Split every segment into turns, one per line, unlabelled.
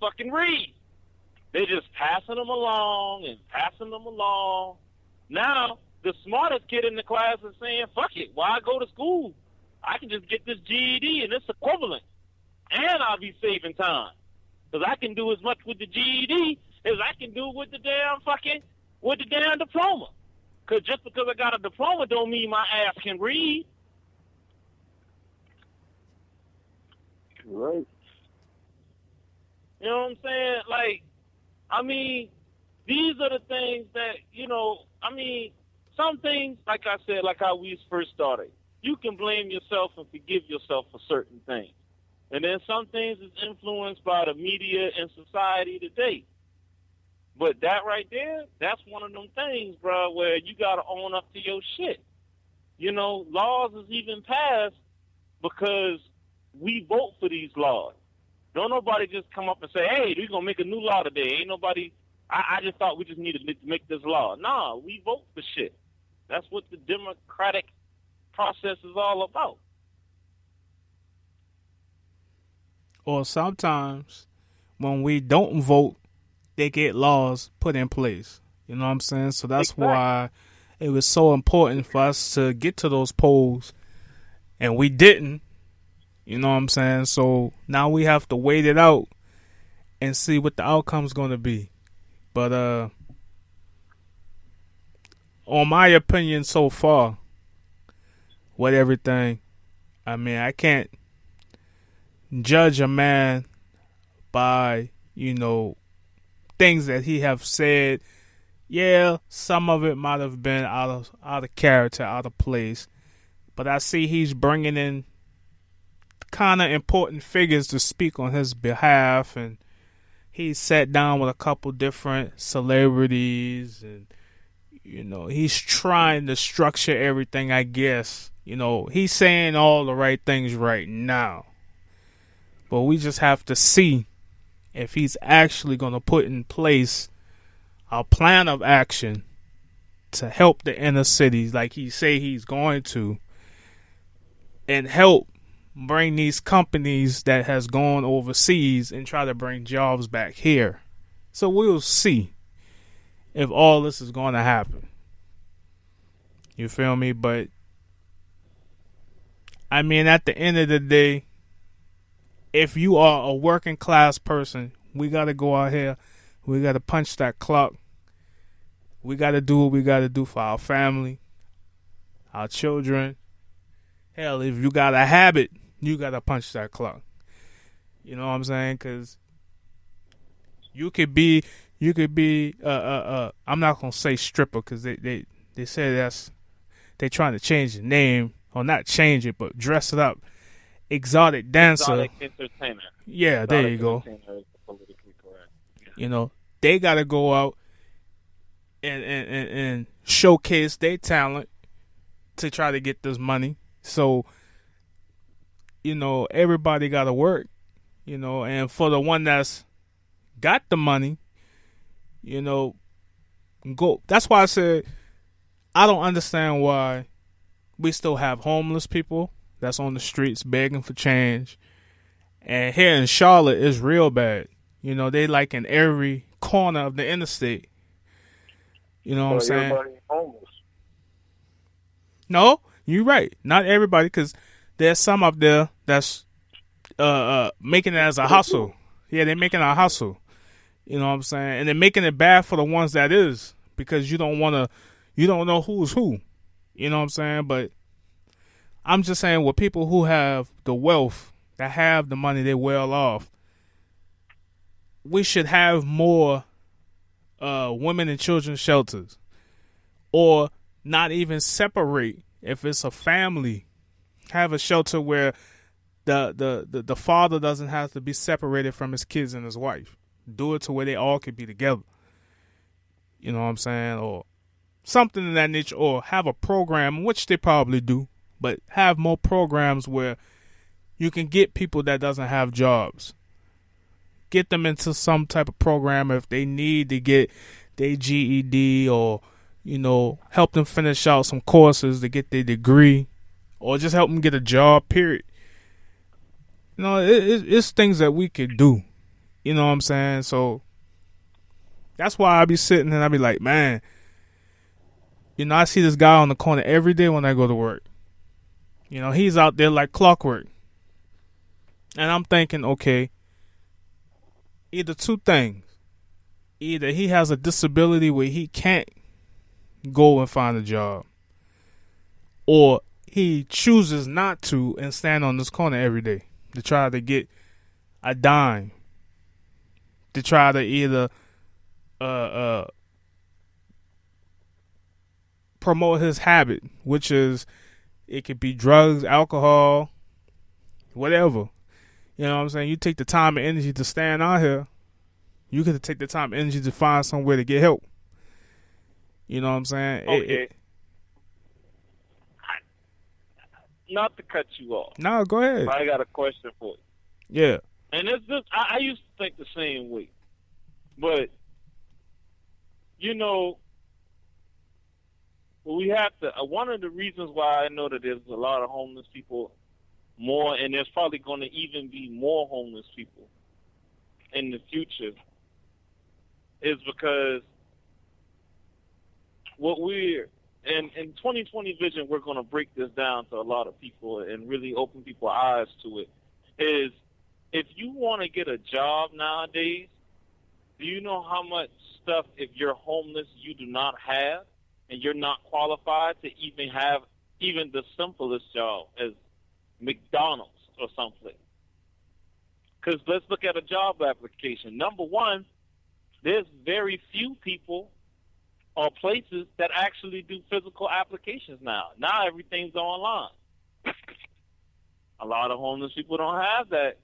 motherfucking read. They just passing them along and passing them along. Now, the smartest kid in the class is saying, fuck it, why go to school? I can just get this GED and it's equivalent. And I'll be saving time. Because I can do as much with the GED as I can do with the damn diploma. Because just because I got a diploma don't mean my ass can read.
Right.
You know what I'm saying? Like, I mean, these are the things that, you know, I mean, some things, like I said, like how we first started, you can blame yourself and forgive yourself for certain things. And then some things is influenced by the media and society today. But that right there, that's one of them things, bro, where you got to own up to your shit. You know, laws is even passed because we vote for these laws. Don't nobody just come up and say, hey, we're going to make a new law today. Ain't nobody, I just thought we just needed to make this law. Nah, we vote for shit. That's what the democratic process is all about.
Or sometimes when we don't vote, they get laws put in place. You know what I'm saying? So that's why it was so important for us to get to those polls, and we didn't. You know what I'm saying? So now we have to wait it out and see what the outcome's going to be. But on my opinion so far, with everything, I mean, I can't judge a man by, you know, things that he have said. Yeah, some of it might have been out of character, out of place. But I see he's bringing in kind of important figures to speak on his behalf, and he sat down with a couple different celebrities, and you know, he's trying to structure everything, I guess. You know, he's saying all the right things right now, but we just have to see if he's actually going to put in place a plan of action to help the inner cities like he say he's going to, and help bring these companies that has gone overseas and try to bring jobs back here. So we'll see if all this is going to happen. You feel me? But I mean, at the end of the day, if you are a working class person, we got to go out here. We got to punch that clock. We got to do what we got to do for our family, our children. Hell, if you got a habit, you got to punch that clock. You know what I'm saying? Because you could be, I'm not going to say stripper because they say they trying to change the name, or not change it, but dress it up. Exotic dancer.
Exotic entertainer.
Yeah, there you go. You know, they got to go out and showcase their talent to try to get this money. So, you know, everybody got to work, you know, and for the one that's got the money, you know, go. That's why I said I don't understand why we still have homeless people that's on the streets begging for change. And here in Charlotte, it's real bad. You know, they like in every corner of the interstate. You know what I'm saying?
Everybody homeless.
No, you're right. Not everybody, because there's some up there that's making it as a hustle. Yeah, they're making it a hustle. You know what I'm saying? And they're making it bad for the ones that is, because you don't know who's who. You know what I'm saying? But I'm just saying, with people who have the wealth, that have the money, they well off, we should have more women and children shelters, or not even separate. If it's a family, have a shelter where the father doesn't have to be separated from his kids and his wife. Do it to where they all could be together. You know what I'm saying? Or something in that nature, or have a program, which they probably do, but have more programs where you can get people that doesn't have jobs. Get them into some type of program if they need to get their GED, or, you know, help them finish out some courses to get their degree, or just help them get a job, period. You know, it's things that we could do. You know what I'm saying? So that's why I be sitting and I be like, man, I see this guy on the corner every day when I go to work. He's out there like clockwork. And I'm thinking, okay, either two things. Either he has a disability where he can't go and find a job, or he chooses not to and stand on this corner every day to try to get a dime, to try to either promote his habit, which is, it could be drugs, alcohol, whatever. You know what I'm saying? You take the time and energy to stand out here, you could take the time and energy to find somewhere to get help. You know what I'm saying?
Okay. Not to cut you off.
No, go ahead.
I got a question for you.
Yeah.
And it's just, I used to think the same way. But, we have to, one of the reasons why I know that there's a lot of homeless people more, and there's probably going to even be more homeless people in the future, is because what we're, in 2020 vision, we're going to break this down to a lot of people and really open people's eyes to it, is if you want to get a job nowadays, do you know how much stuff, if you're homeless, you do not have, and you're not qualified to even have even the simplest job as McDonald's or something? Because let's look at a job application. Number one, there's very few people or places that actually do physical applications now. Now everything's online. A lot of homeless people don't have that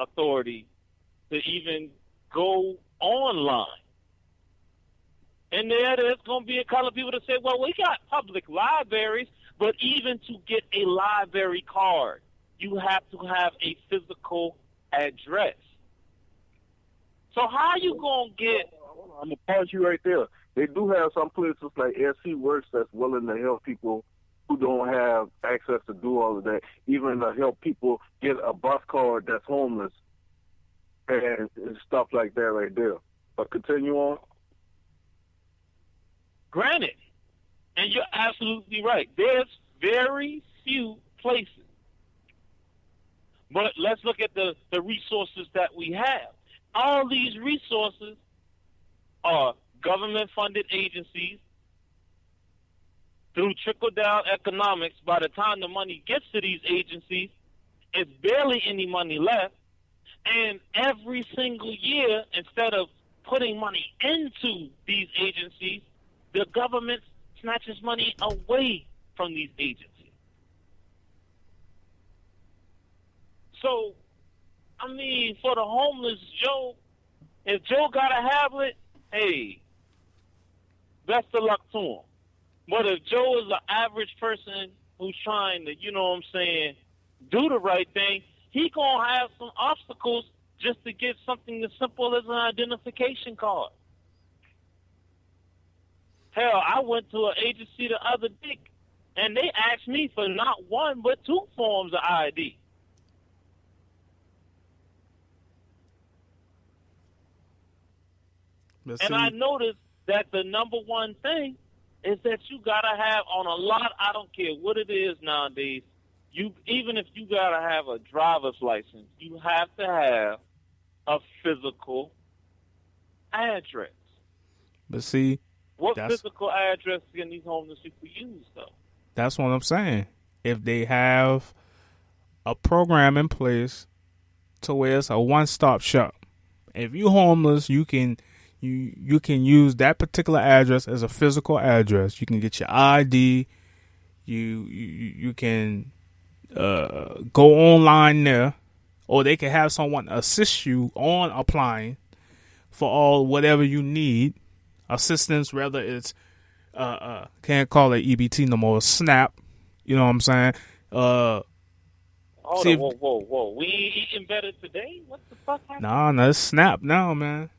authority to even go online. And there's going to be a couple of people that say, well, we got public libraries, but even to get a library card, you have to have a physical address. So how are you going to get...
I'm going to pause you right there. They do have some places like SC Works that's willing to help people who don't have access to do all of that, even to help people get a bus card that's homeless and stuff like that right there. But continue on.
Granted, and you're absolutely right, there's very few places. But let's look at the resources that we have. All these resources are government-funded agencies. Through trickle-down economics, by the time the money gets to these agencies, it's barely any money left. And every single year, instead of putting money into these agencies, the government snatches money away from these agencies. So, I mean, for the homeless Joe, if Joe got a habit, hey, best of luck to him. But if Joe is an average person who's trying to, you know what I'm saying, do the right thing, he going to have some obstacles just to get something as simple as an identification card. Hell, I went to an agency the other day, and they asked me for not one but two forms of ID. And I noticed that the number one thing is that you got to have on a lot, I don't care what it is nowadays, even if you got to have a driver's license, you have to have a physical address.
But see,
what physical address can these homeless people use, though?
That's what I'm saying. If they have a program in place to where it's a one-stop shop, if you're homeless, you can use that particular address as a physical address. You can get your ID. You can go online there, or they can have someone assist you on applying for all whatever you need assistance. Whether it's can't call it EBT no more, SNAP. You know what I'm saying?
Whoa! We ain't eating better today. What the fuck happened?
No, it's SNAP now, man.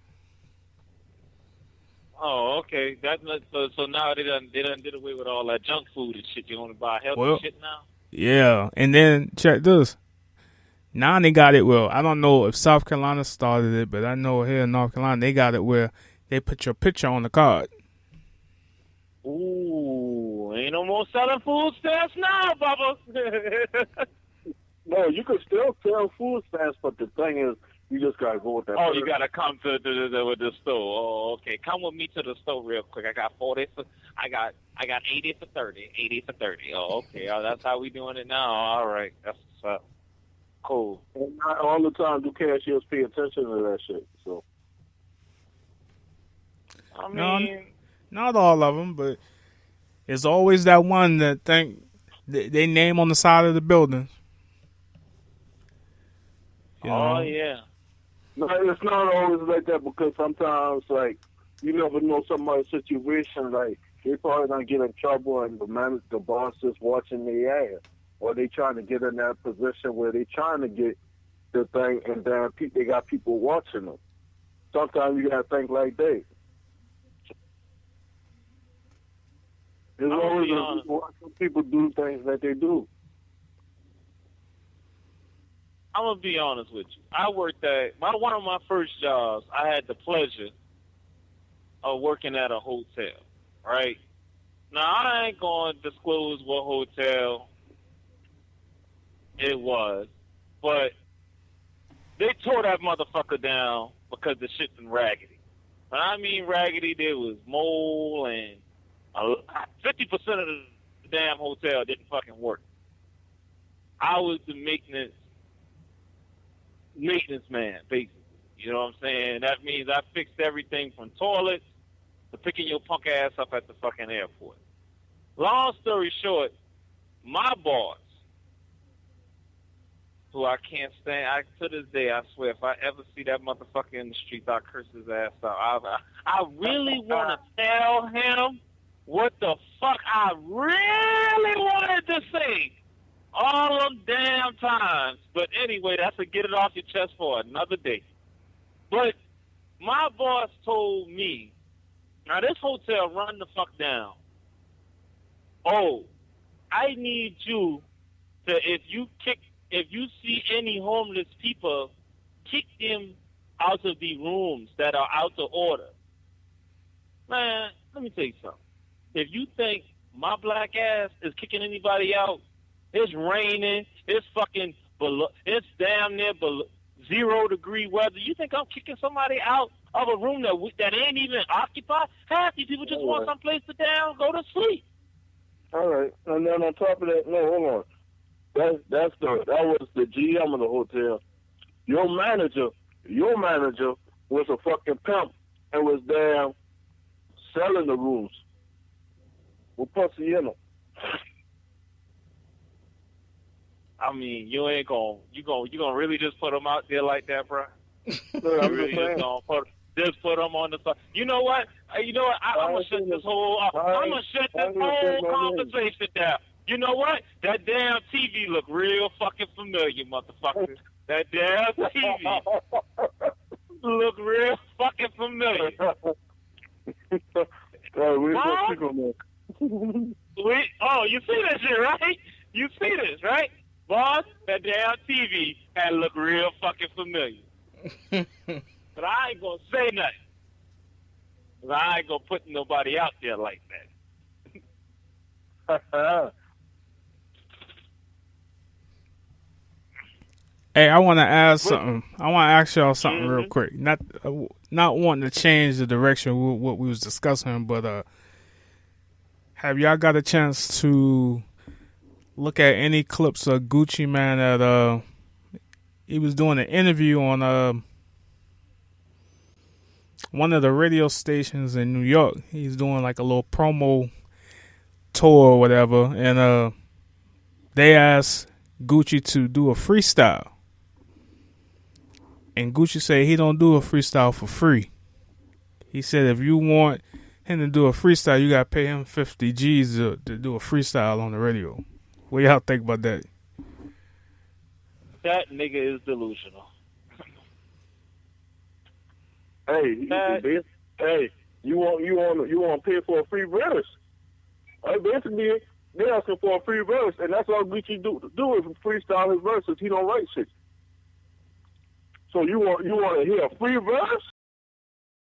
Oh, okay. So now they done did away with all that junk food and shit. You only buy healthy shit now.
Yeah, and then check this. Now they got it well. I don't know if South Carolina started it, but I know here in North Carolina they got it where they put your picture on the card.
Ooh, ain't no more selling food stamps now, Bubba.
No, you can still sell food stamps, but the thing is, you just gotta go with that.
Oh, you gotta come to the store. Oh, okay. Come with me to the store real quick. I got 40 for. I got 80 for 30. 80 for 30. Oh, okay. Oh, that's how we doing it now. All right. That's what's up. Cool.
And not all the time do cashiers pay attention to that shit. So.
I mean,
no, not all of them, but it's always that one that think they name on the side of the building. You know?
Oh yeah.
No, it's not always like that because sometimes, like, you never know somebody's situation. Like, they probably gonna get in trouble, and the boss is watching their ass, or they trying to get in that position where they trying to get the thing, and then they got people watching them. Sometimes you gotta think like that. There's always people do things that they do.
I'm gonna be honest with you. I worked at one of my first jobs. I had the pleasure of working at a hotel. Right now, I ain't gonna disclose what hotel it was, but they tore that motherfucker down because the shit's been raggedy. When I mean raggedy, there was mold and 50% of the damn hotel didn't fucking work. I was the maintenance man, basically. You know what I'm saying? That means I fixed everything from toilets to picking your punk ass up at the fucking airport. Long story short, my boss, who I can't stand, to this day, I swear, if I ever see that motherfucker in the streets, I'll curse his ass out. I really want to tell him what the fuck I really wanted to say all them damn times. But anyway, that's to get it off your chest for another day. But my boss told me, now this hotel run the fuck down. Oh, I need you to, if you see any homeless people, kick them out of the rooms that are out of order. Man, let me tell you something. If you think my black ass is kicking anybody out, it's raining, it's fucking below, it's damn near below 0 degree weather. You think I'm kicking somebody out of a room that ain't even occupied? Half these people just want someplace to go to sleep.
All right, and then on top of that, no, hold on. That was the GM of the hotel. Your manager was a fucking pimp and was damn selling the rooms with pussy in them.
I mean, you gonna really just put them out there like that, bro? Really just put them on the side. You know what? I'm gonna shut this whole conversation down. You know what? That damn TV look real fucking familiar, motherfucker. That damn TV look real fucking familiar. You see this shit, right? You see this, right? Boss, that damn TV had look real fucking familiar. But I ain't gonna say nothing. 'Cause I ain't gonna put nobody out there like that.
Hey, I want to ask something. I want to ask y'all something real quick. Not wanting to change the direction of what we was discussing, but have y'all got a chance to look at any clips of Gucci Man that he was doing an interview on one of the radio stations in New York. He's doing like a little promo tour or whatever, and they asked Gucci to do a freestyle. And Gucci said he don't do a freestyle for free. He said if you want him to do a freestyle, you got to pay him 50 G's to do a freestyle on the radio. What y'all think about that?
That nigga is delusional.
Hey, you want to pay for a free verse? Basically, they're asking for a free verse, and that's all Gucci do is freestyle his verses. He don't write shit. So you want to hear a free verse?